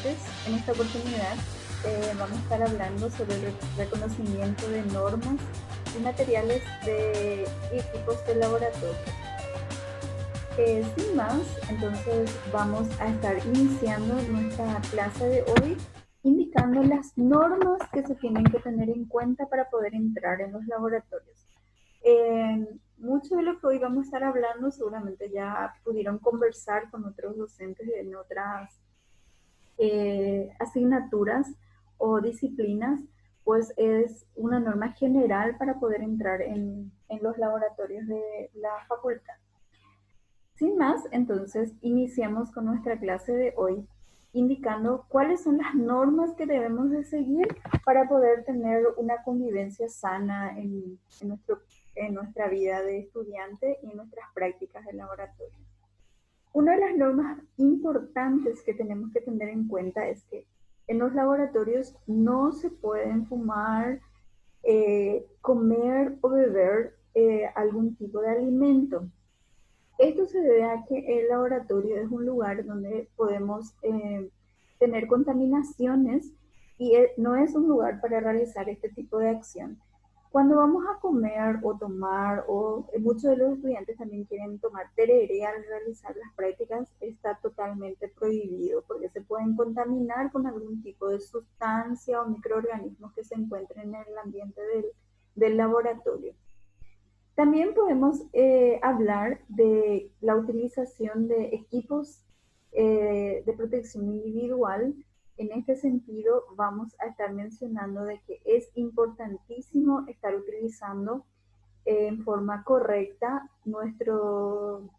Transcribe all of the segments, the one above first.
estudiantes. En esta oportunidad vamos a estar hablando sobre el reconocimiento de normas y materiales y equipos de laboratorio. Sin más, entonces vamos a estar iniciando nuestra clase de hoy indicando las normas que se tienen que tener en cuenta para poder entrar en los laboratorios. Mucho de lo que hoy vamos a estar hablando seguramente ya pudieron conversar con otros docentes en otras asignaturas o disciplinas, pues es una norma general para poder entrar en los laboratorios de la facultad. Sin más, entonces iniciamos con nuestra clase de hoy, indicando cuáles son las normas que debemos de seguir para poder tener una convivencia sana en nuestra vida de estudiante y en nuestras prácticas de laboratorio. Una de las normas importantes que tenemos que tener en cuenta es que en los laboratorios no se pueden fumar, comer o beber algún tipo de alimento. Esto se debe a que el laboratorio es un lugar donde podemos tener contaminaciones y no es un lugar para realizar este tipo de acción. Cuando vamos a comer o tomar, o muchos de los estudiantes también quieren tomar tereré al realizar las prácticas, está totalmente prohibido porque se pueden contaminar con algún tipo de sustancia o microorganismos que se encuentren en el ambiente del laboratorio. También podemos hablar de la utilización de equipos de protección individual. En este sentido, vamos a estar mencionando de que es importantísimo estar utilizando en forma correcta nuestro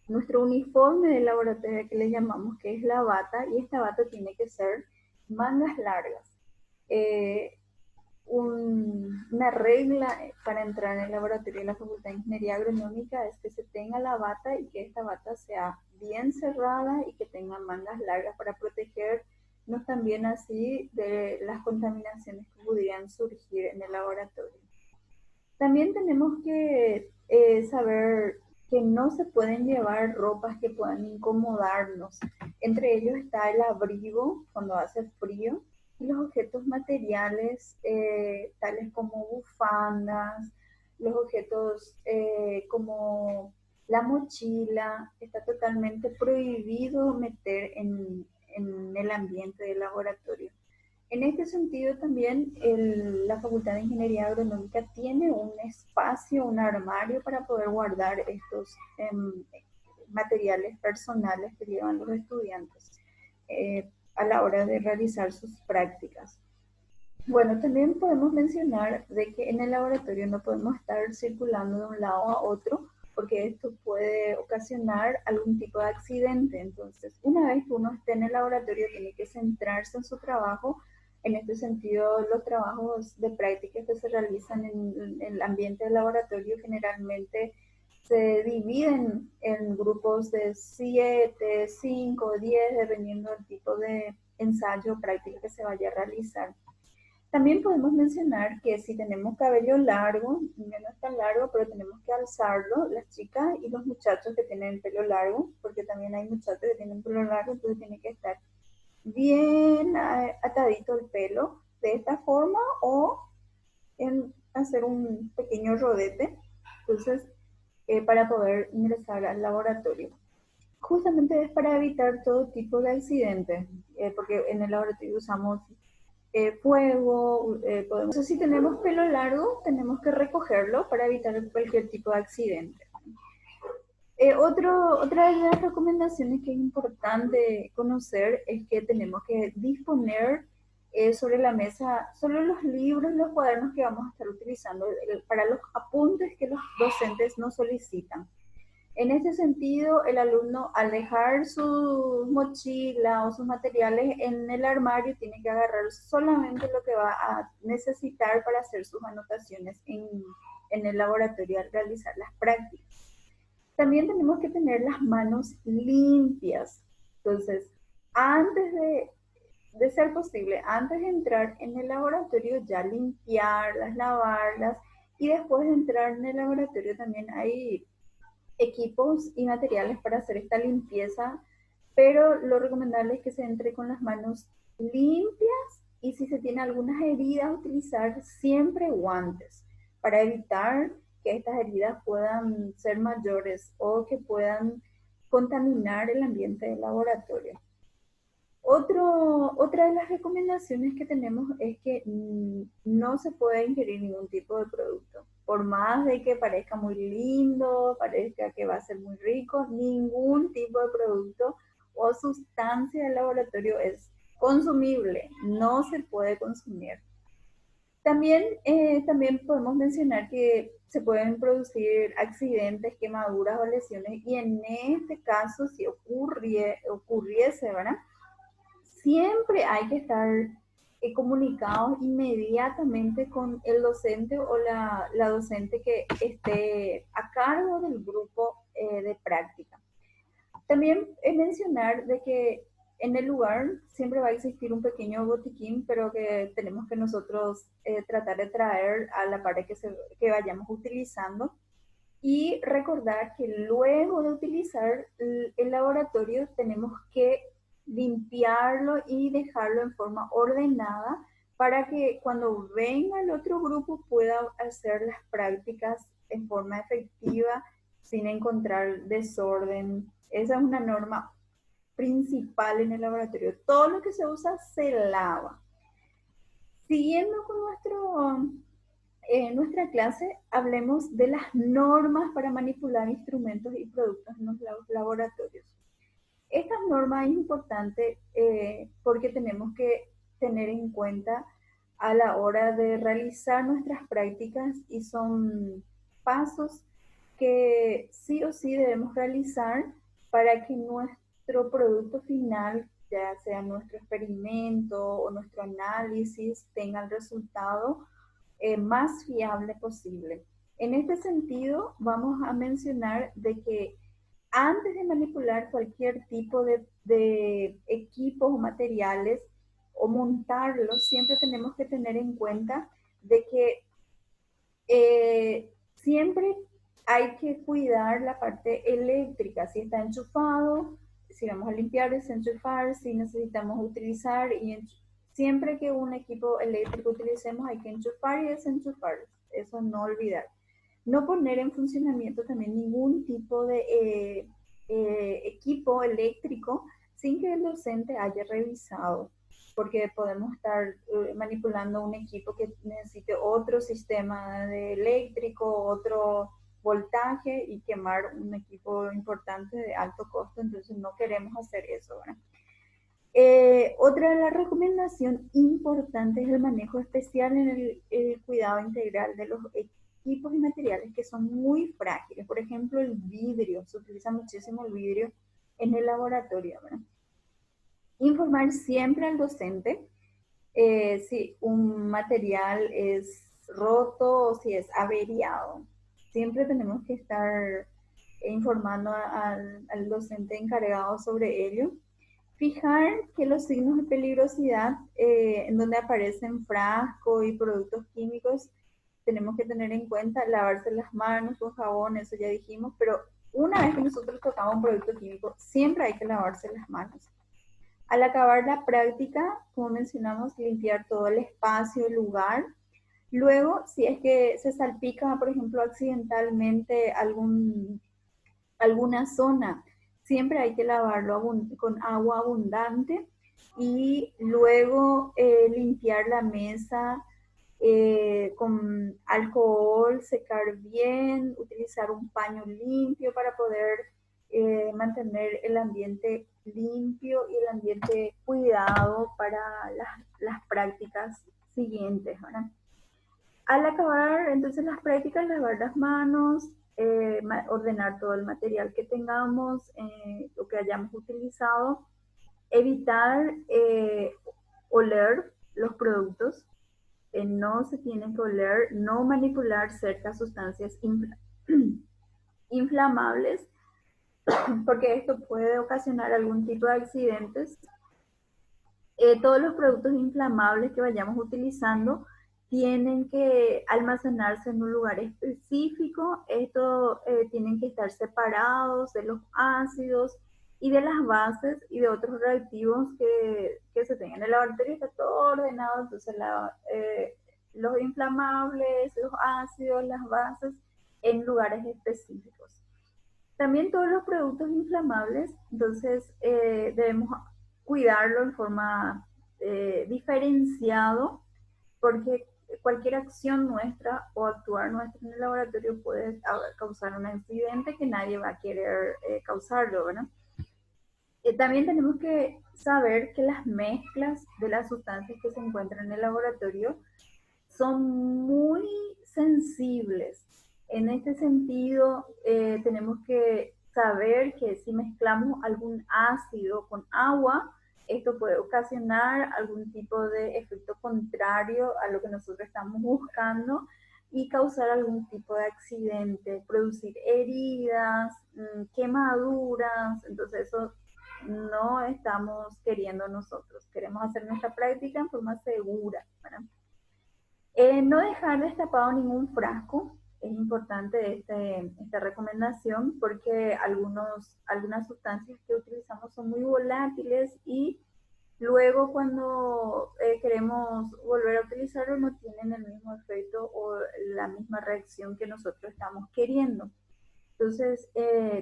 uniforme de laboratorio que le llamamos, que es la bata, y esta bata tiene que ser mangas largas. Una regla para entrar en el laboratorio de la Facultad de Ingeniería Agronómica es que se tenga la bata y que esta bata sea bien cerrada y que tenga mangas largas para protegernos también así de las contaminaciones que pudieran surgir en el laboratorio. También tenemos que saber que no se pueden llevar ropas que puedan incomodarnos. Entre ellos está el abrigo cuando hace frío, y los objetos materiales tales como bufandas, los objetos como la mochila, está totalmente prohibido meter en el ambiente del laboratorio. En este sentido también la Facultad de Ingeniería Agronómica tiene un espacio, un armario para poder guardar estos materiales personales que llevan los estudiantes a la hora de realizar sus prácticas. Bueno, también podemos mencionar de que en el laboratorio no podemos estar circulando de un lado a otro porque esto puede ocasionar algún tipo de accidente. Entonces, una vez que uno esté en el laboratorio, tiene que centrarse en su trabajo. En este sentido, los trabajos de práctica que se realizan en el ambiente del laboratorio generalmente se dividen en grupos de 7, 5, 10, dependiendo del tipo de ensayo o práctica que se vaya a realizar. También podemos mencionar que si tenemos cabello largo, no es tan largo, pero tenemos que alzarlo, las chicas y los muchachos que tienen el pelo largo, porque también hay muchachos que tienen pelo largo, entonces tiene que estar bien atadito el pelo de esta forma o en hacer un pequeño rodete, entonces para poder ingresar al laboratorio. Justamente es para evitar todo tipo de accidentes, porque en el laboratorio usamos fuego, entonces si tenemos pelo largo, tenemos que recogerlo para evitar cualquier tipo de accidente. Otra de las recomendaciones que es importante conocer es que tenemos que disponer sobre la mesa solo los libros, los cuadernos que vamos a estar utilizando para los apuntes que los docentes nos solicitan. En ese sentido, el alumno al dejar su mochila o sus materiales en el armario tiene que agarrar solamente lo que va a necesitar para hacer sus anotaciones en el laboratorio al realizar las prácticas. También tenemos que tener las manos limpias. Entonces, antes de ser posible, antes de entrar en el laboratorio, ya limpiarlas, lavarlas, y después de entrar en el laboratorio también hay equipos y materiales para hacer esta limpieza pero lo recomendable es que se entre con las manos limpias y si se tiene algunas heridas, utilizar siempre guantes para evitar que estas heridas puedan ser mayores o que puedan contaminar el ambiente del laboratorio. Otra de las recomendaciones que tenemos es que no se puede ingerir ningún tipo de producto. Por más de que parezca muy lindo, parezca que va a ser muy rico, ningún tipo de producto o sustancia del laboratorio es consumible, no se puede consumir. También podemos mencionar que se pueden producir accidentes, quemaduras o lesiones y en este caso si ocurriese, ¿verdad? Siempre hay que estar comunicados inmediatamente con el docente o la docente que esté a cargo del grupo de práctica. También mencionar de que en el lugar siempre va a existir un pequeño botiquín, pero que tenemos que nosotros tratar de traer a la par de que vayamos utilizando. Y recordar que luego de utilizar el laboratorio tenemos que limpiarlo y dejarlo en forma ordenada para que cuando venga el otro grupo pueda hacer las prácticas en forma efectiva sin encontrar desorden. Esa es una norma principal en el laboratorio. Todo lo que se usa se lava. Siguiendo con nuestra clase, hablemos de las normas para manipular instrumentos y productos en los laboratorios. Esta norma es importante porque tenemos que tener en cuenta a la hora de realizar nuestras prácticas y son pasos que sí o sí debemos realizar para que nuestro producto final, ya sea nuestro experimento o nuestro análisis, tenga el resultado más fiable posible. En este sentido, vamos a mencionar de que antes de manipular cualquier tipo de equipos o materiales o montarlos, siempre tenemos que tener en cuenta de que siempre hay que cuidar la parte eléctrica, si está enchufado, si vamos a limpiar, desenchufar, si necesitamos utilizar y siempre que un equipo eléctrico utilicemos hay que enchufar y desenchufar, eso no olvidar. No poner en funcionamiento también ningún tipo de equipo eléctrico sin que el docente haya revisado, porque podemos estar manipulando un equipo que necesite otro sistema de eléctrico, otro voltaje y quemar un equipo importante de alto costo, entonces no queremos hacer eso, ¿verdad? Otra de las recomendaciones importantes es el manejo especial en el cuidado integral de los equipos y materiales que son muy frágiles. Por ejemplo, el vidrio, se utiliza muchísimo el vidrio en el laboratorio, ¿verdad? Informar siempre al docente si un material es roto o si es averiado. Siempre tenemos que estar informando al docente encargado sobre ello. Fijar que los signos de peligrosidad en donde aparecen frascos y productos químicos, tenemos que tener en cuenta lavarse las manos con jabón, eso ya dijimos, pero una vez que nosotros tocamos un producto químico, siempre hay que lavarse las manos. Al acabar la práctica, como mencionamos, limpiar todo el espacio, el lugar. Luego, si es que se salpica, por ejemplo, accidentalmente alguna zona, siempre hay que lavarlo con agua abundante y luego limpiar la mesa con alcohol, secar bien, utilizar un paño limpio para poder mantener el ambiente limpio y el ambiente cuidado para las prácticas siguientes, ¿verdad? Al acabar entonces las prácticas, lavar las manos, ordenar todo el material que tengamos, lo que hayamos utilizado, evitar oler los productos, no se tienen que oler, no manipular ciertas sustancias inflamables, porque esto puede ocasionar algún tipo de accidentes. Todos los productos inflamables que vayamos utilizando tienen que almacenarse en un lugar específico. Esto tienen que estar separados de los ácidos y de las bases y de otros reactivos que se tengan. En el laboratorio está todo ordenado, entonces los inflamables, los ácidos, las bases en lugares específicos. También todos los productos inflamables, entonces debemos cuidarlo en forma diferenciado, porque cualquier acción nuestra o actuar nuestra en el laboratorio puede causar un accidente que nadie va a querer causarlo, ¿verdad? También tenemos que saber que las mezclas de las sustancias que se encuentran en el laboratorio son muy sensibles. En este sentido, tenemos que saber que si mezclamos algún ácido con agua, esto puede ocasionar algún tipo de efecto contrario a lo que nosotros estamos buscando y causar algún tipo de accidente, producir heridas, quemaduras. Entonces eso no estamos queriendo nosotros. Queremos hacer nuestra práctica en forma segura, ¿verdad? No dejar destapado ningún frasco. Es importante esta recomendación porque algunas sustancias que utilizamos son muy volátiles y luego cuando queremos volver a utilizarlo no tienen el mismo efecto o la misma reacción que nosotros estamos queriendo. Entonces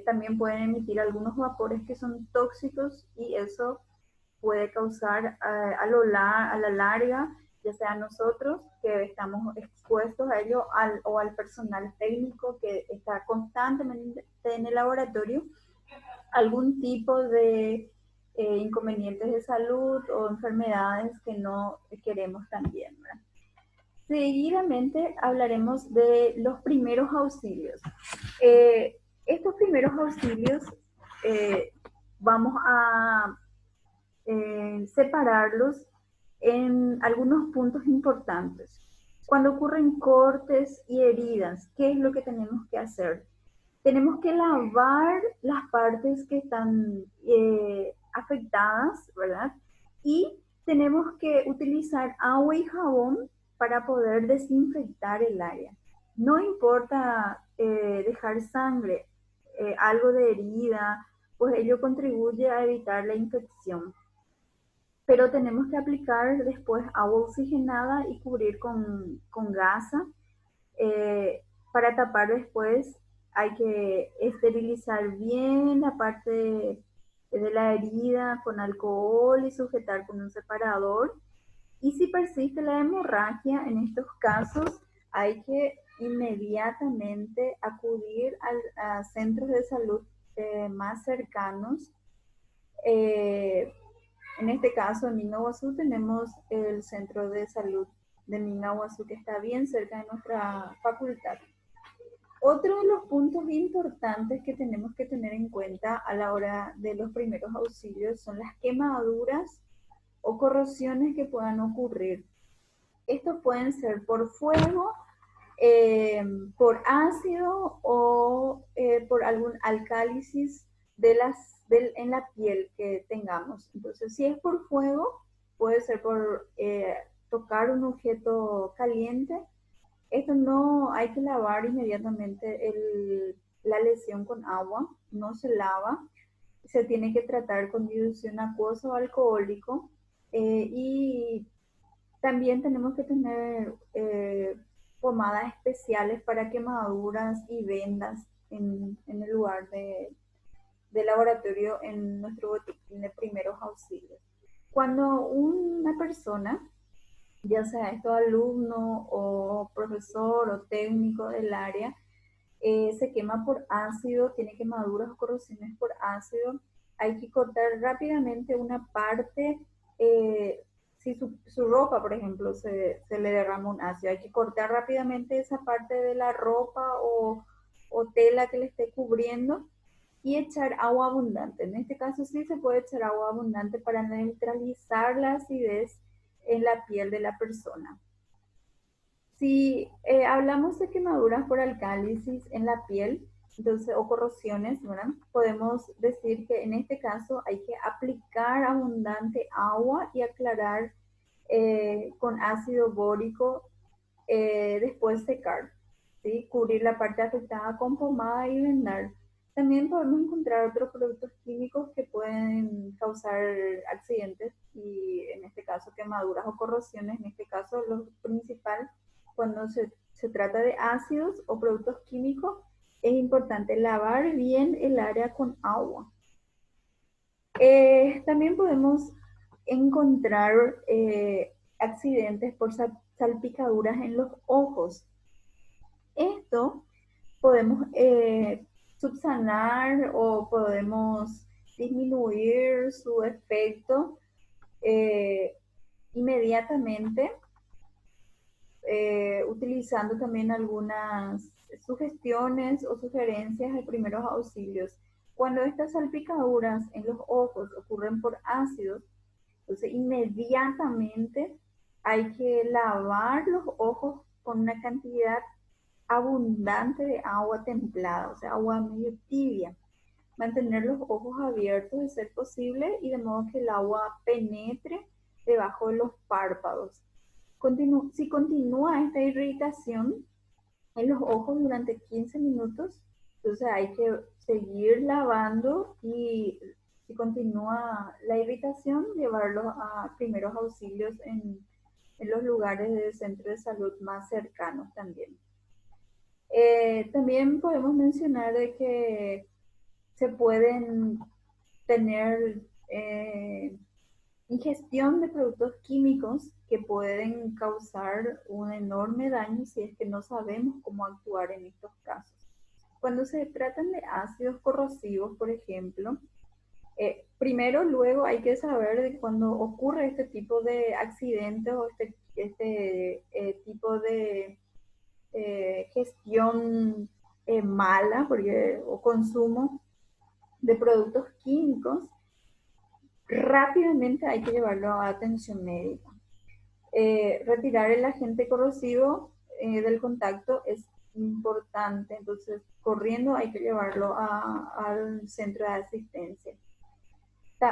también pueden emitir algunos vapores que son tóxicos y eso puede causar a la larga, ya sea a nosotros que estamos expuestos a ello o al personal técnico que está constantemente en el laboratorio, algún tipo de inconvenientes de salud o enfermedades que no queremos también, ¿verdad? Seguidamente hablaremos de los primeros auxilios. Estos primeros auxilios eh, vamos a separarlos en algunos puntos importantes. Cuando ocurren cortes y heridas, ¿qué es lo que tenemos que hacer? Tenemos que lavar las partes que están afectadas, ¿verdad? Y tenemos que utilizar agua y jabón para poder desinfectar el área. No importa dejar sangre, algo de herida, pues ello contribuye a evitar la infección, pero tenemos que aplicar después agua oxigenada y cubrir con gasa. Eh, para tapar después hay que esterilizar bien la parte de la herida con alcohol y sujetar con un separador. Y si persiste la hemorragia, en estos casos hay que inmediatamente acudir a centros de salud más cercanos. En este caso, en Minahuazú tenemos el centro de salud de Minahuazú que está bien cerca de nuestra facultad. Otro de los puntos importantes que tenemos que tener en cuenta a la hora de los primeros auxilios son las quemaduras o corrosiones que puedan ocurrir. Estos pueden ser por fuego, por ácido o por algún alcálisis en la piel que tengamos. Entonces, si es por fuego, puede ser por tocar un objeto caliente. Esto no hay que lavar inmediatamente la lesión con agua, no se lava, se tiene que tratar con dilución acuosa o alcohólico y también tenemos que tener pomadas especiales para quemaduras y vendas en el lugar de laboratorio en nuestro botiquín de primeros auxilios. Cuando una persona, ya sea esto alumno o profesor o técnico del área, se quema por ácido, tiene quemaduras o corrosiones por ácido, hay que cortar rápidamente una parte, si su ropa, por ejemplo, se le derrama un ácido, hay que cortar rápidamente esa parte de la ropa o tela que le esté cubriendo y echar agua abundante. En este caso sí se puede echar agua abundante para neutralizar la acidez en la piel de la persona. Si hablamos de quemaduras por alcálisis en la piel, entonces, o corrosiones, ¿verdad? Podemos decir que en este caso hay que aplicar abundante agua y aclarar con ácido bórico, después secar, ¿sí? Cubrir la parte afectada con pomada y vendar. También podemos encontrar otros productos químicos que pueden causar accidentes y en este caso quemaduras o corrosiones. En este caso lo principal cuando se trata de ácidos o productos químicos es importante lavar bien el área con agua. También podemos encontrar accidentes por salpicaduras en los ojos. Esto podemos subsanar o podemos disminuir su efecto eh, inmediatamente utilizando también algunas sugestiones o sugerencias de primeros auxilios. Cuando estas salpicaduras en los ojos ocurren por ácidos, entonces inmediatamente hay que lavar los ojos con una cantidad abundante de agua templada, o sea, agua medio tibia. Mantener los ojos abiertos de ser posible y de modo que el agua penetre debajo de los párpados. Si continúa esta irritación en los ojos durante 15 minutos, entonces hay que seguir lavando y si continúa la irritación, llevarlo a primeros auxilios en los lugares del centro de salud más cercanos también. También podemos mencionar de que se pueden tener ingestión de productos químicos que pueden causar un enorme daño si es que no sabemos cómo actuar en estos casos. Cuando se tratan de ácidos corrosivos, por ejemplo, primero, luego hay que saber de cuando ocurre este tipo de accidentes o este tipo de gestión mala o consumo de productos químicos, rápidamente hay que llevarlo a atención médica. Retirar el agente corrosivo del contacto es importante, entonces corriendo hay que llevarlo al centro de asistencia.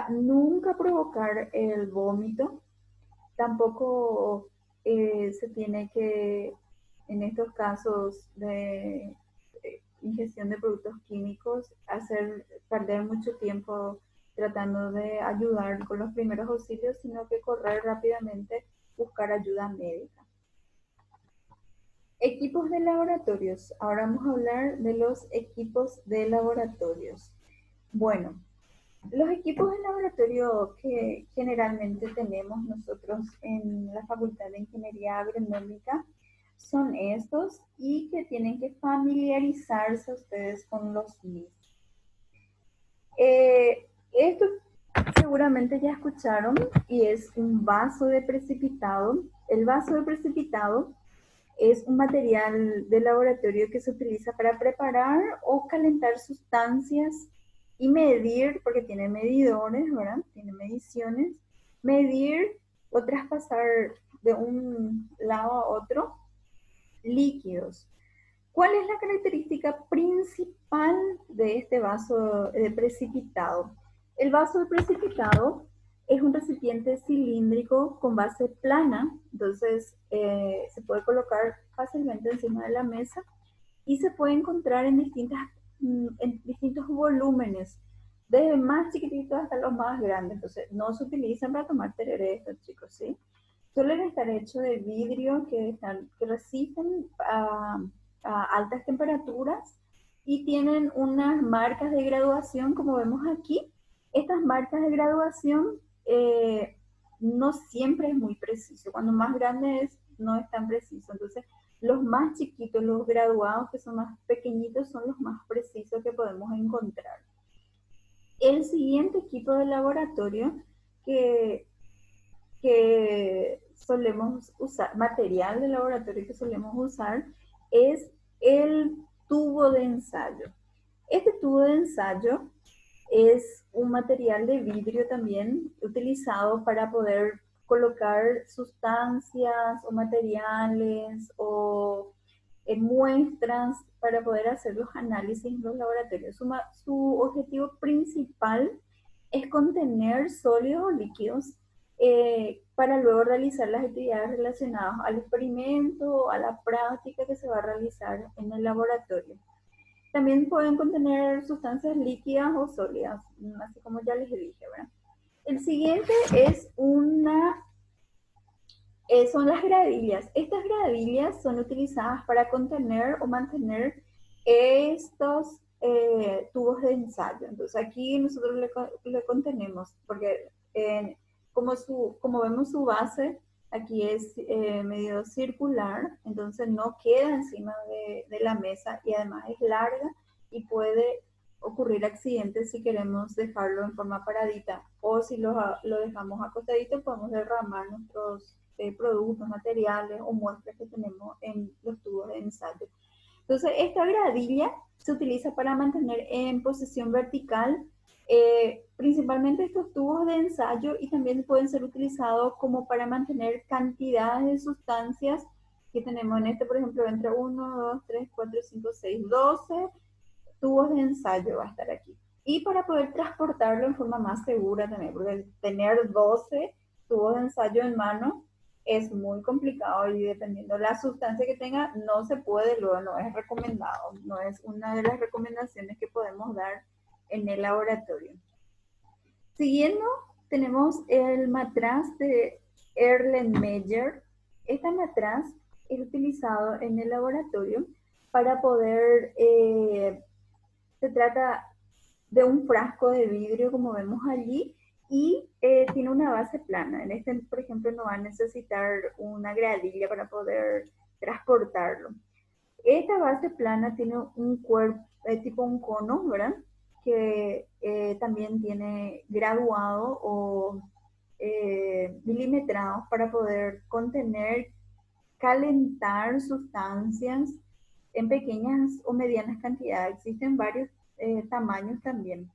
Nunca provocar el vómito, tampoco se tiene que, en estos casos de ingestión de productos químicos, hacer perder mucho tiempo tratando de ayudar con los primeros auxilios, sino que correr rápidamente, buscar ayuda médica. Equipos de laboratorios. Ahora vamos a hablar de los equipos de laboratorios. Bueno, los equipos de laboratorio que generalmente tenemos nosotros en la Facultad de Ingeniería Agronómica son estos y que tienen que familiarizarse ustedes con los mismos. Esto seguramente ya escucharon y es un vaso de precipitado. El vaso de precipitado es un material de laboratorio que se utiliza para preparar o calentar sustancias y medir, porque tiene medidores, ¿verdad? Tiene mediciones, medir o traspasar de un lado a otro líquidos. ¿Cuál es la característica principal de este vaso de precipitado? El vaso de precipitado es un recipiente cilíndrico con base plana, entonces se puede colocar fácilmente encima de la mesa y se puede encontrar en distintos volúmenes, desde más chiquititos hasta los más grandes. Entonces, no se utilizan para tomar tereré estos chicos, ¿sí? Suelen estar hechos de vidrio que resisten a altas temperaturas y tienen unas marcas de graduación, como vemos aquí. Estas marcas de graduación no siempre es muy preciso. Cuando más grande es, no es tan preciso. Entonces, los más chiquitos, los graduados que son más pequeñitos, son los más precisos que podemos encontrar. El siguiente equipo de laboratorio que, que solemos usar, material de laboratorio que solemos usar, es el tubo de ensayo. Este tubo de ensayo es un material de vidrio también utilizado para poder colocar sustancias o materiales o muestras para poder hacer los análisis en los laboratorios. Su objetivo principal es contener sólidos o líquidos para luego realizar las actividades relacionadas al experimento o a la práctica que se va a realizar en el laboratorio. También pueden contener sustancias líquidas o sólidas, así como ya les dije, ¿verdad? El siguiente es son las gradillas. Estas gradillas son utilizadas para contener o mantener estos tubos de ensayo. Entonces aquí nosotros le contenemos, porque como vemos su base, aquí es medio circular, entonces no queda encima de la mesa y además es larga y puede ocurrir accidentes si queremos dejarlo en forma paradita o si lo dejamos acostadito podemos derramar nuestros productos, materiales o muestras que tenemos en los tubos de ensayo. Entonces, esta gradilla se utiliza para mantener en posición vertical principalmente estos tubos de ensayo y también pueden ser utilizados como para mantener cantidades de sustancias que tenemos en este, por ejemplo, entre 1, 2, 3, 4, 5, 6, 12 tubos de ensayo va a estar aquí. Y para poder transportarlo en forma más segura también, porque tener 12 tubos de ensayo en mano es muy complicado y dependiendo de la sustancia que tenga, no se puede, luego no es recomendado, no es una de las recomendaciones que podemos dar en el laboratorio. Siguiendo, tenemos el matraz de Erlenmeyer. Este matraz es utilizado en el laboratorio para poder se trata de un frasco de vidrio, como vemos allí, y tiene una base plana. En este, por ejemplo, no va a necesitar una gradilla para poder transportarlo. Esta base plana tiene un cuerpo, tipo un cono, ¿verdad? Que también tiene graduado o milimetrados para poder contener, calentar sustancias en pequeñas o medianas cantidades. Existen varios tamaños también.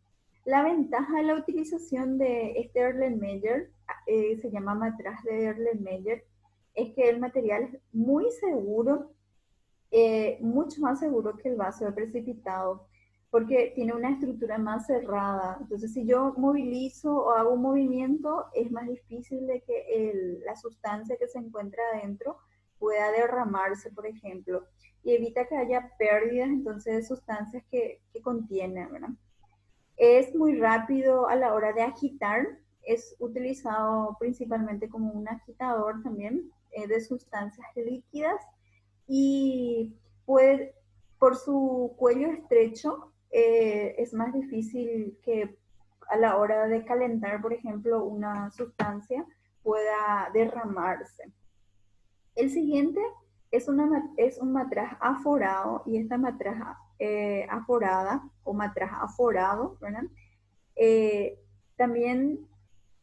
La ventaja de la utilización de este Erlenmeyer, se llama matraz de Erlenmeyer, es que el material es muy seguro, mucho más seguro que el vaso de precipitado, porque tiene una estructura más cerrada. Entonces, si yo movilizo o hago un movimiento, es más difícil de que la sustancia que se encuentra adentro pueda derramarse, por ejemplo, y evita que haya pérdidas entonces de sustancias que contiene, ¿verdad? Es muy rápido a la hora de agitar, es utilizado principalmente como un agitador también de sustancias líquidas y puede, por su cuello estrecho, es más difícil que a la hora de calentar, por ejemplo, una sustancia pueda derramarse. El siguiente es un matraz aforado y esta matraz aforada o matraz aforado, ¿verdad? Eh, también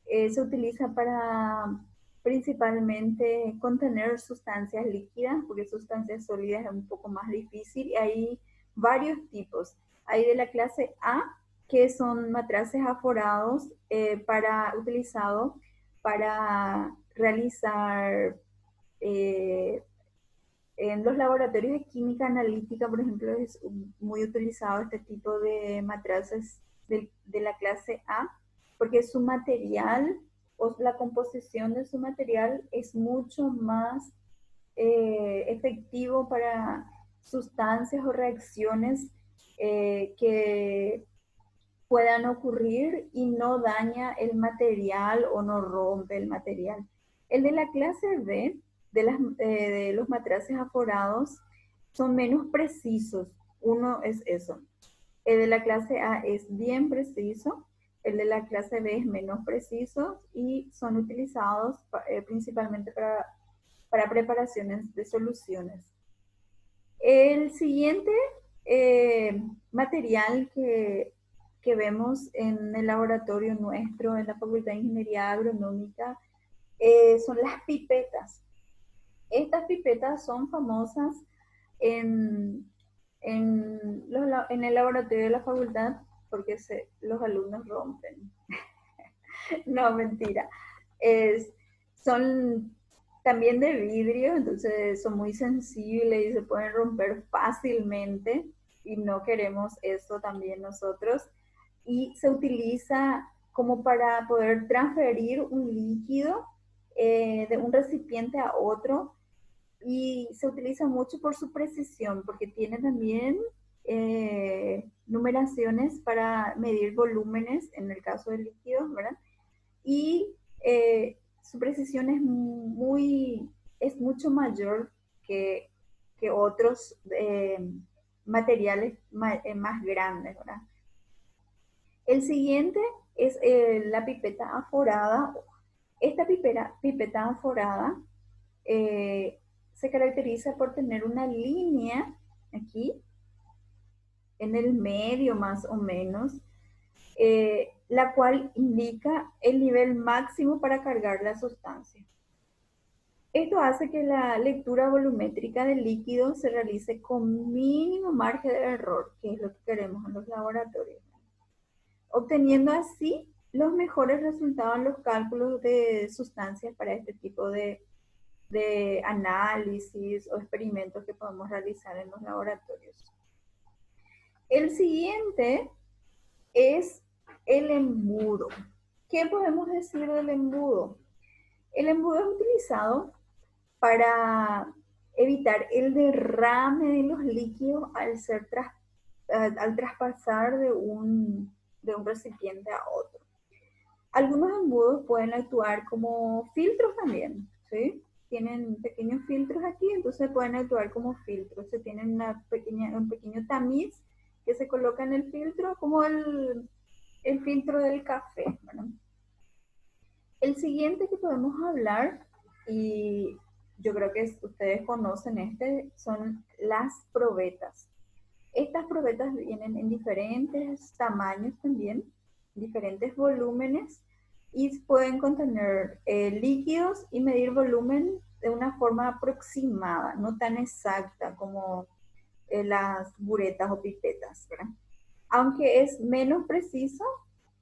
se utiliza para principalmente contener sustancias líquidas, porque sustancias sólidas es un poco más difícil y hay varios tipos. Hay de la clase A, que son matraces aforados utilizados para realizar en los laboratorios de química analítica, por ejemplo, es muy utilizado este tipo de matraces de la clase A, porque su material o la composición de su material es mucho más efectivo para sustancias o reacciones que puedan ocurrir y no daña el material o no rompe el material. El de la clase B, de los matraces aforados, son menos precisos. Uno es eso. El de la clase A es bien preciso, el de la clase B es menos preciso y son utilizados principalmente para preparaciones de soluciones. El siguiente material que vemos en el laboratorio nuestro, en la Facultad de Ingeniería Agronómica, son las pipetas. Estas pipetas son famosas en, en el laboratorio de la facultad porque los alumnos rompen. No, mentira. Es, son también de vidrio, entonces son muy sensibles y se pueden romper fácilmente y no queremos eso también nosotros. Y se utiliza como para poder transferir un líquido de un recipiente a otro y se utiliza mucho por su precisión, porque tiene también numeraciones para medir volúmenes en el caso de líquidos, ¿verdad? Y su precisión es mucho mayor que, que otros materiales más grandes, ¿verdad? El siguiente es la pipeta aforada. Esta pipeta aforada se caracteriza por tener una línea aquí, en el medio más o menos, la cual indica el nivel máximo para cargar la sustancia. Esto hace que la lectura volumétrica del líquido se realice con mínimo margen de error, que es lo que queremos en los laboratorios, obteniendo así los mejores resultados en los cálculos de sustancias para este tipo de análisis o experimentos que podemos realizar en los laboratorios. El siguiente es el embudo. ¿Qué podemos decir del embudo? El embudo es utilizado para evitar el derrame de los líquidos al traspasar de un recipiente a otro. Algunos embudos pueden actuar como filtros también, ¿sí? Tienen pequeños filtros aquí, entonces pueden actuar como filtros. Se tienen un pequeño tamiz que se coloca en el filtro, como el filtro del café, ¿verdad? El siguiente que podemos hablar, y yo creo que ustedes conocen son las probetas. Estas probetas vienen en diferentes tamaños también, diferentes volúmenes, y pueden contener líquidos y medir volumen de una forma aproximada, no tan exacta como las buretas o pipetas, ¿verdad? Aunque es menos preciso,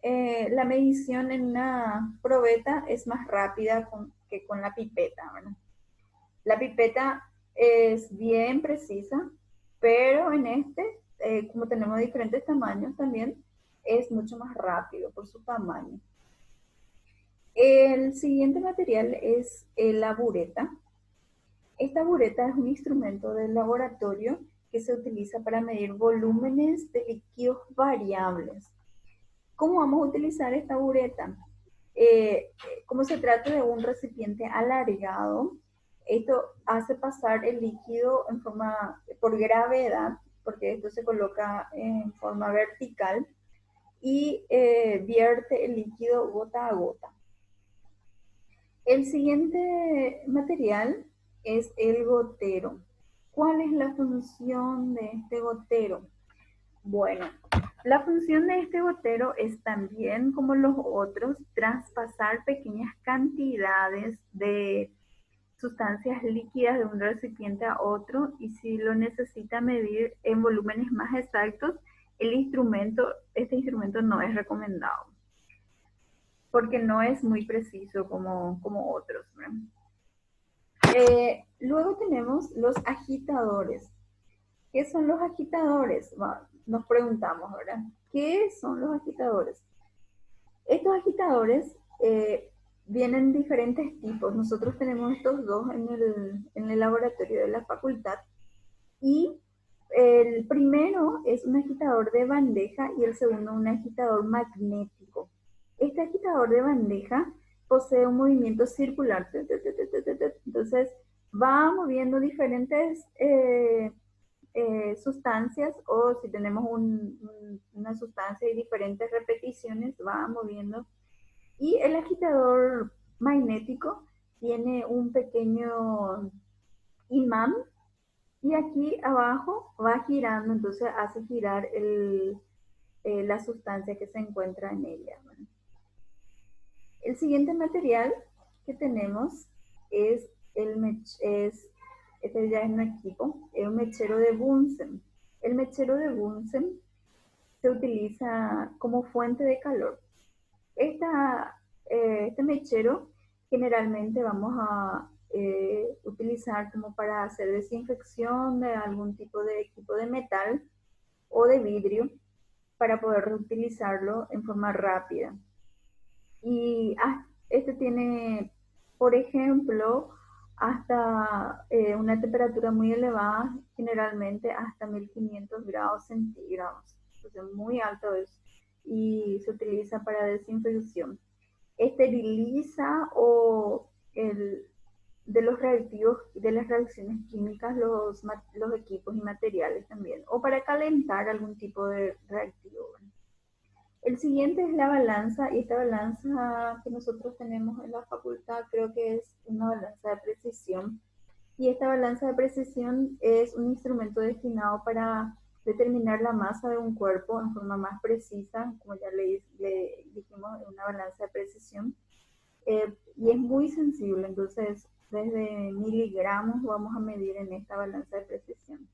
la medición en una probeta es más rápida que con la pipeta, ¿verdad? La pipeta es bien precisa, pero en como tenemos diferentes tamaños también, es mucho más rápido por su tamaño. El siguiente material es la bureta. Esta bureta es un instrumento del laboratorio que se utiliza para medir volúmenes de líquidos variables. ¿Cómo vamos a utilizar esta bureta? Como se trata de un recipiente alargado, esto hace pasar el líquido por gravedad, porque esto se coloca en forma vertical, y vierte el líquido gota a gota. El siguiente material es el gotero. ¿Cuál es la función de este gotero? Bueno, la función de este gotero es también, como los otros, traspasar pequeñas cantidades de sustancias líquidas de un recipiente a otro, y si lo necesita medir en volúmenes más exactos, este instrumento no es recomendado, porque no es muy preciso como otros, ¿verdad? Luego tenemos los agitadores. ¿Qué son los agitadores? Bueno, nos preguntamos, ¿verdad? ¿Qué son los agitadores? Estos agitadores vienen diferentes tipos. Nosotros tenemos estos dos en el laboratorio de la facultad. Y el primero es un agitador de bandeja y el segundo un agitador magnético. Este agitador de bandeja posee un movimiento circular. Entonces va moviendo diferentes sustancias, o si tenemos una sustancia y diferentes repeticiones, va moviendo. Y el agitador magnético tiene un pequeño imán, y aquí abajo va girando, entonces hace girar la sustancia que se encuentra en ella, ¿no? El siguiente material que tenemos es este ya es un equipo, es un mechero de Bunsen. El mechero de Bunsen se utiliza como fuente de calor. Este mechero generalmente vamos a utilizar como para hacer desinfección de algún tipo de equipo de metal o de vidrio, para poder reutilizarlo en forma rápida. Y este tiene, por ejemplo, hasta una temperatura muy elevada, generalmente hasta 1500 grados centígrados. Entonces, muy alto es, y se utiliza para desinfección. Esteriliza o de los reactivos, de las reacciones químicas, los equipos y materiales también, o para calentar algún tipo de reactivo. El siguiente es la balanza, y esta balanza que nosotros tenemos en la facultad creo que es una balanza de precisión. Y esta balanza de precisión es un instrumento destinado para determinar la masa de un cuerpo en forma más precisa, como ya le dijimos, una balanza de precisión. Y es muy sensible, entonces desde miligramos vamos a medir en esta balanza de precisión.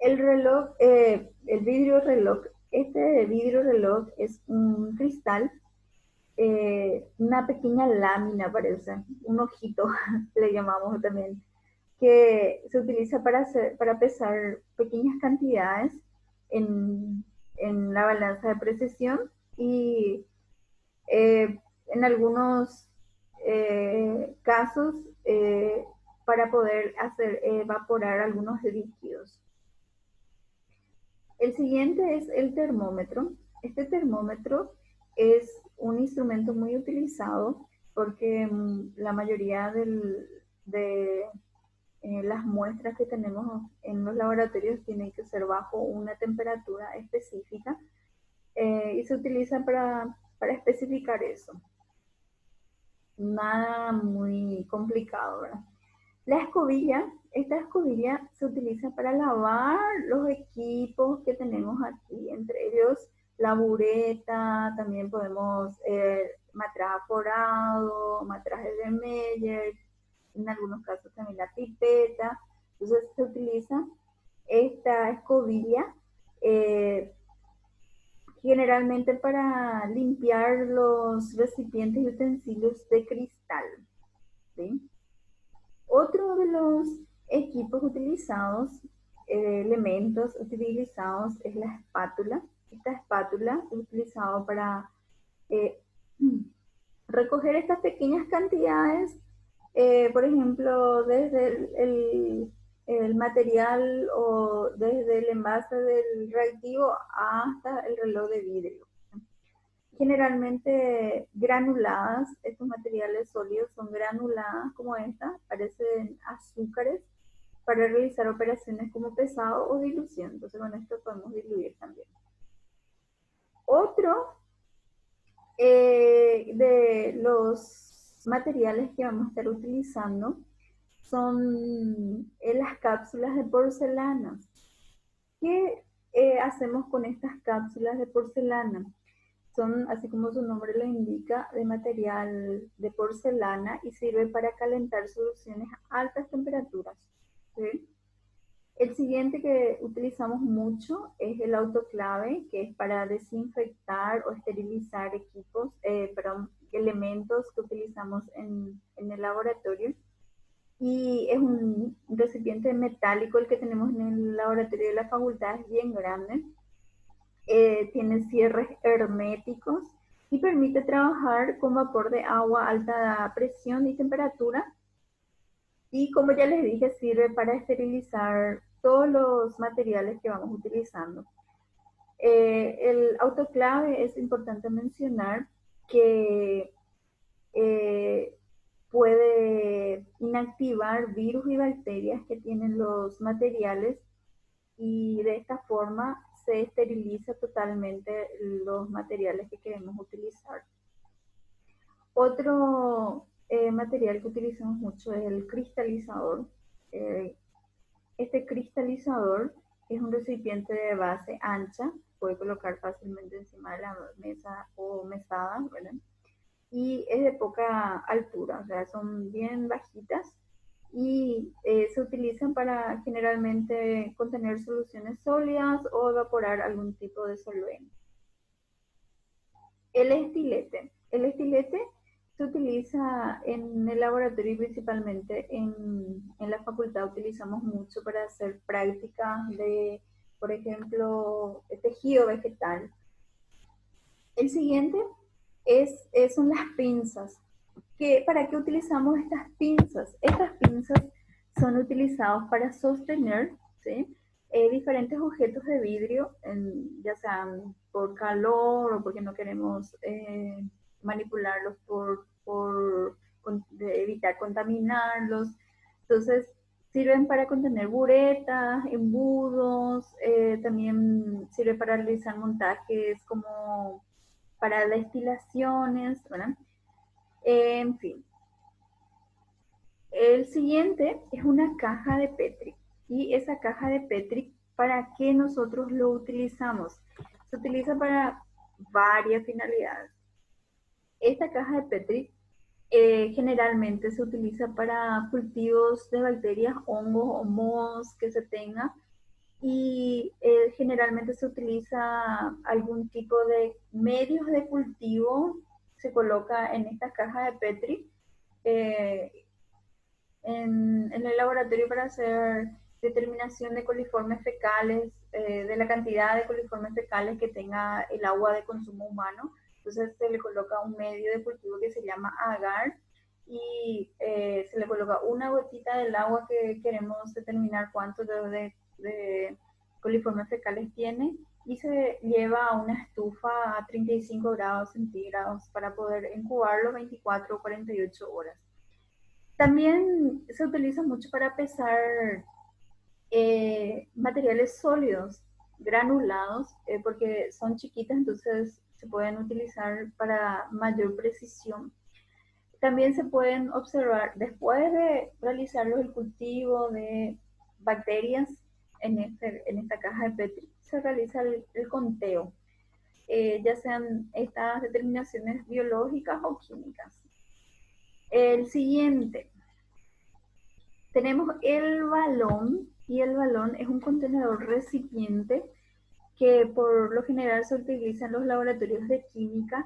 El reloj, el vidrio reloj, este vidrio reloj es un cristal, una pequeña lámina parece, un ojito le llamamos también, que se utiliza para pesar pequeñas cantidades en, en la balanza de precisión y en algunos casos para poder hacer evaporar algunos líquidos. El siguiente es el termómetro. Este termómetro es un instrumento muy utilizado porque la mayoría de las muestras que tenemos en los laboratorios tienen que ser bajo una temperatura específica y se utiliza para especificar eso. Nada muy complicado, ¿verdad? La escobilla, esta escobilla se utiliza para lavar los equipos que tenemos aquí, entre ellos la bureta, también podemos matraz forado, matrajes de Meyer, en algunos casos también la pipeta. Entonces se utiliza esta escobilla generalmente para limpiar los recipientes y utensilios de cristal, ¿sí? Otro de los equipos utilizados, elementos utilizados es la espátula. Esta espátula es utilizada para eh, recoger estas pequeñas cantidades, por ejemplo, desde el material o desde el envase del reactivo hasta el reloj de vidrio. Generalmente granuladas, estos materiales sólidos son granuladas como esta, parecen azúcares para realizar operaciones como pesado o dilución. Entonces con esto podemos diluir también. Otro de los materiales que vamos a estar utilizando son las cápsulas de porcelana. ¿Qué hacemos con estas cápsulas de porcelana? Son, así como su nombre lo indica, de material de porcelana y sirve para calentar soluciones a altas temperaturas. ¿Sí? El siguiente que utilizamos mucho es el autoclave, que es para desinfectar o esterilizar equipos, elementos que utilizamos en el laboratorio. Y es un recipiente metálico el que tenemos en el laboratorio de la facultad, es bien grande. Tiene cierres herméticos y permite trabajar con vapor de agua a alta presión y temperatura. Y como ya les dije, sirve para esterilizar todos los materiales que vamos utilizando. El autoclave es importante mencionar que puede inactivar virus y bacterias que tienen los materiales y de esta forma se esteriliza totalmente los materiales que queremos utilizar. Otro material que utilizamos mucho es el cristalizador. Este cristalizador es un recipiente de base ancha, puede colocar fácilmente encima de la mesa o mesada, ¿verdad? Y es de poca altura, o sea, son bien bajitas y se utilizan para generalmente contener soluciones sólidas o evaporar algún tipo de solvente. El estilete. El estilete se utiliza en el laboratorio y principalmente en la facultad utilizamos mucho para hacer prácticas de, por ejemplo, tejido vegetal. El siguiente son las pinzas. ¿Para qué utilizamos estas pinzas? Estas pinzas son utilizadas para sostener, ¿sí? Diferentes objetos de vidrio, ya sean por calor o porque no queremos manipularlos de evitar contaminarlos. Entonces, sirven para contener buretas, embudos, también sirve para realizar montajes como para destilaciones, ¿verdad? En fin, el siguiente es una caja de Petri. Y esa caja de Petri, ¿para qué nosotros lo utilizamos? Se utiliza para varias finalidades. Esta caja de Petri generalmente se utiliza para cultivos de bacterias, hongos o mohos que se tenga y generalmente se utiliza algún tipo de medios de cultivo, se coloca en esta caja de Petri eh, en el laboratorio para hacer determinación de coliformes fecales, de la cantidad de coliformes fecales que tenga el agua de consumo humano. Entonces se le coloca un medio de cultivo que se llama agar y se le coloca una gotita del agua que queremos determinar cuánto de coliformes fecales tiene y se lleva a una estufa a 35 grados centígrados para poder incubarlo 24 o 48 horas. También se utiliza mucho para pesar materiales sólidos, granulados, porque son chiquitas, entonces se pueden utilizar para mayor precisión. También se pueden observar, después de realizarlo el cultivo de bacterias en esta caja de Petri, se realiza el conteo, ya sean estas determinaciones biológicas o químicas. El siguiente, tenemos el balón y el balón es un contenedor recipiente que por lo general se utiliza en los laboratorios de química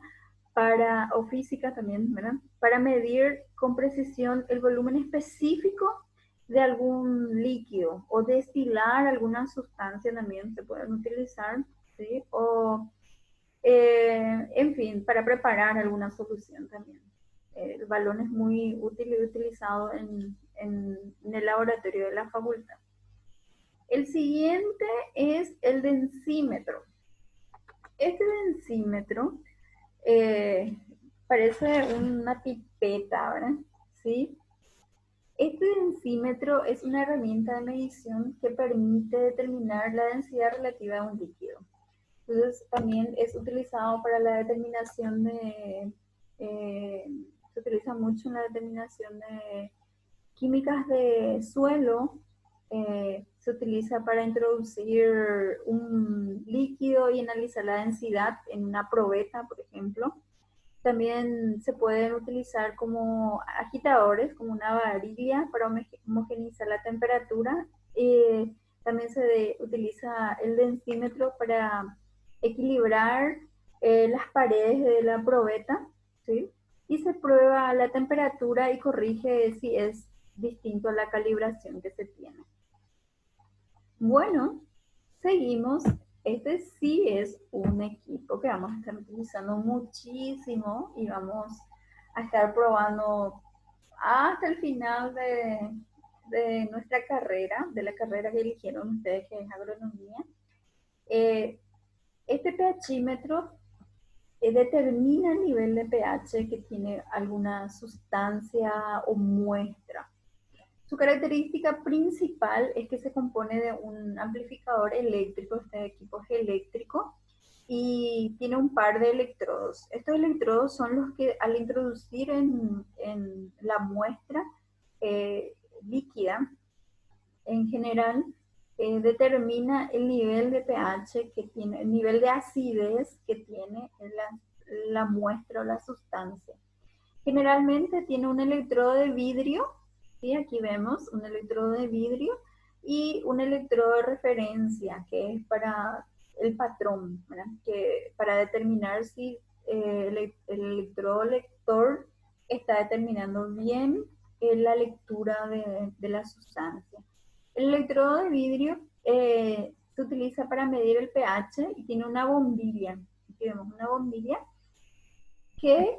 o física también, ¿verdad? Para medir con precisión el volumen específico de algún líquido o destilar alguna sustancia también se pueden utilizar, ¿sí? O, en fin, para preparar alguna solución también. El balón es muy útil y utilizado en el laboratorio de la facultad. El siguiente es el densímetro. Este densímetro parece una pipeta, ¿verdad? ¿Sí? Este densímetro es una herramienta de medición que permite determinar la densidad relativa de un líquido. Entonces también es utilizado para la determinación se utiliza mucho en la determinación de químicas de suelo, se utiliza para introducir un líquido y analizar la densidad en una probeta, por ejemplo. También se pueden utilizar como agitadores, como una varilla para homogeneizar la temperatura. También utiliza el densímetro para equilibrar las paredes de la probeta, ¿sí? Y se prueba la temperatura y corrige si es distinto a la calibración que se tiene. Bueno, seguimos. Este sí es un equipo que vamos a estar utilizando muchísimo y vamos a estar probando hasta el final de nuestra carrera, de la carrera que eligieron ustedes, que es agronomía. Este pHímetro determina el nivel de pH que tiene alguna sustancia o muestra. Su característica principal es que se compone de un amplificador eléctrico, este equipo es eléctrico, y tiene un par de electrodos. Estos electrodos son los que al introducir en la muestra líquida, en general, determina el nivel de pH que tiene, el nivel de acidez que tiene la muestra o la sustancia. Generalmente tiene un electrodo de vidrio, ¿sí? Aquí vemos un electrodo de vidrio y un electrodo de referencia, que es para el patrón, ¿verdad? Que para determinar si el electrodo lector está determinando bien la lectura de la sustancia. El electrodo de vidrio se utiliza para medir el pH y tiene una bombilla. Aquí vemos una bombilla que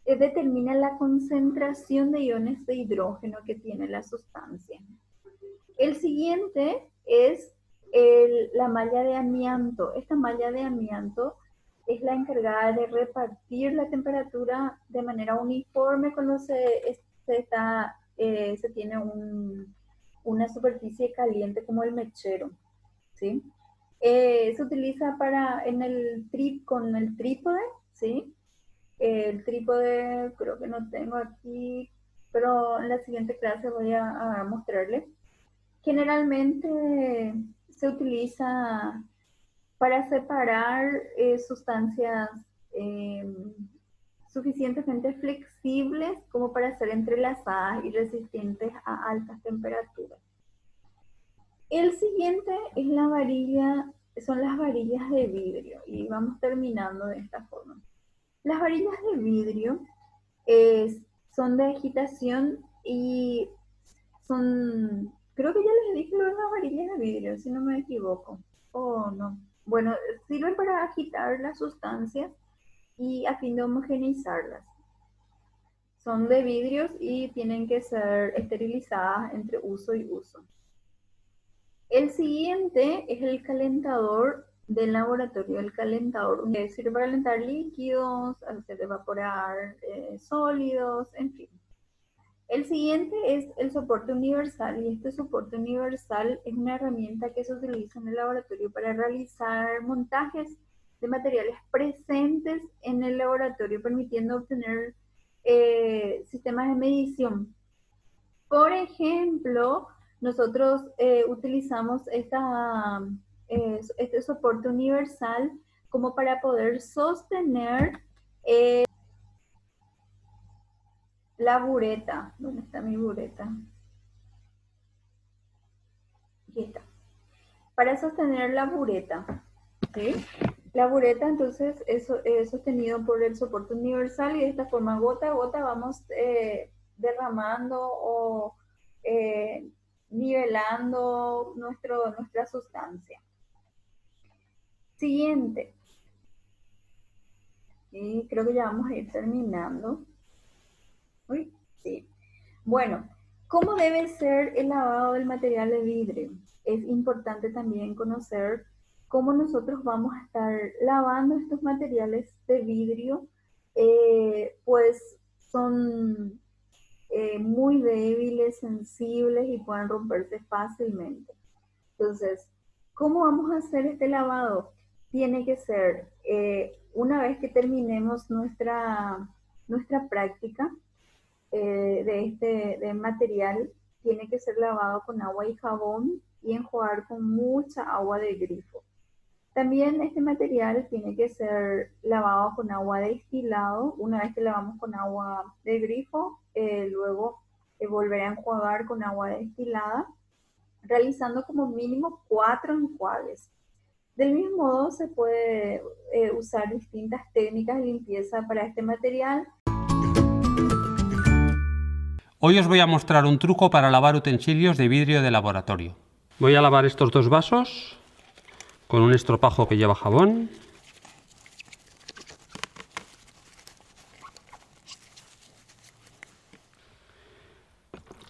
determina la concentración de iones de hidrógeno que tiene la sustancia. El siguiente es la malla de amianto. Esta malla de amianto es la encargada de repartir la temperatura de manera uniforme cuando se tiene una superficie caliente como el mechero, ¿sí? Se utiliza con el trípode, ¿sí? El trípode creo que no tengo aquí, pero en la siguiente clase voy a mostrarle. Generalmente se utiliza para separar sustancias eh, suficientemente flexibles como para ser entrelazadas y resistentes a altas temperaturas. El siguiente es son las varillas de vidrio y vamos terminando de esta forma. Las varillas de vidrio son de agitación y creo que ya les dije lo de las varillas de vidrio, si no me equivoco. Oh, no. Bueno, sirven para agitar las sustancias y a fin de homogeneizarlas. Son de vidrios y tienen que ser esterilizadas entre uso y uso. El siguiente es el calentador del laboratorio. El calentador sirve para calentar líquidos, hacer evaporar sólidos, en fin. El siguiente es el soporte universal, y este soporte universal es una herramienta que se utiliza en el laboratorio para realizar montajes de materiales presentes en el laboratorio, permitiendo obtener sistemas de medición. Por ejemplo, nosotros utilizamos este soporte universal como para poder sostener la bureta. ¿Dónde está mi bureta? Aquí está. Para sostener la bureta, ¿sí? La bureta entonces es sostenido por el soporte universal y de esta forma gota a gota vamos derramando o nivelando nuestra sustancia. Siguiente. Y creo que ya vamos a ir terminando. Uy, sí. Bueno, ¿cómo debe ser el lavado del material de vidrio? Es importante también conocer cómo nosotros vamos a estar lavando estos materiales de vidrio, pues son muy débiles, sensibles y pueden romperse fácilmente. Entonces, ¿cómo vamos a hacer este lavado? Tiene que ser, una vez que terminemos nuestra práctica, de material, tiene que ser lavado con agua y jabón y enjuagar con mucha agua de grifo. También este material tiene que ser lavado con agua destilado. Una vez que lavamos con agua de grifo, luego volver a enjuagar con agua destilada, realizando como mínimo 4 enjuagues. Del mismo modo, se puede usar distintas técnicas de limpieza para este material. Hoy os voy a mostrar un truco para lavar utensilios de vidrio de laboratorio. Voy a lavar estos dos vasos con un estropajo que lleva jabón.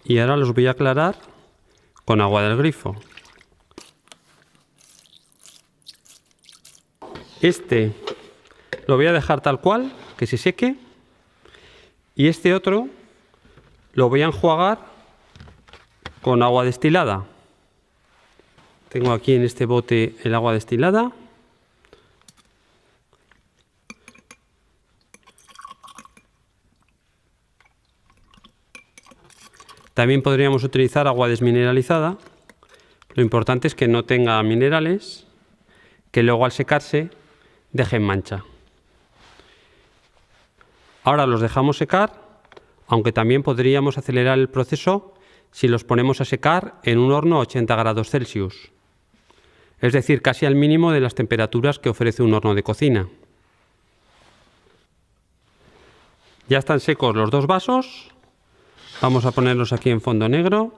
Y ahora los voy a aclarar con agua del grifo. Este lo voy a dejar tal cual, que se seque. Y este otro lo voy a enjuagar con agua destilada. Tengo aquí en este bote el agua destilada. También podríamos utilizar agua desmineralizada. Lo importante es que no tenga minerales, que luego al secarse dejen mancha. Ahora los dejamos secar, aunque también podríamos acelerar el proceso si los ponemos a secar en un horno a 80 grados Celsius. Es decir, casi al mínimo de las temperaturas que ofrece un horno de cocina. Ya están secos los dos vasos. Vamos a ponerlos aquí en fondo negro.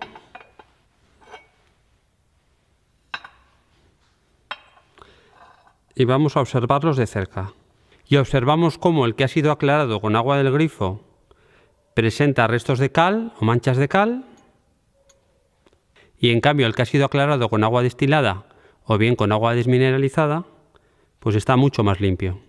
Y vamos a observarlos de cerca. y observamos cómo el que ha sido aclarado con agua del grifo presenta restos de cal o manchas de cal, y en cambio el que ha sido aclarado con agua destilada o bien con agua desmineralizada, pues está mucho más limpio.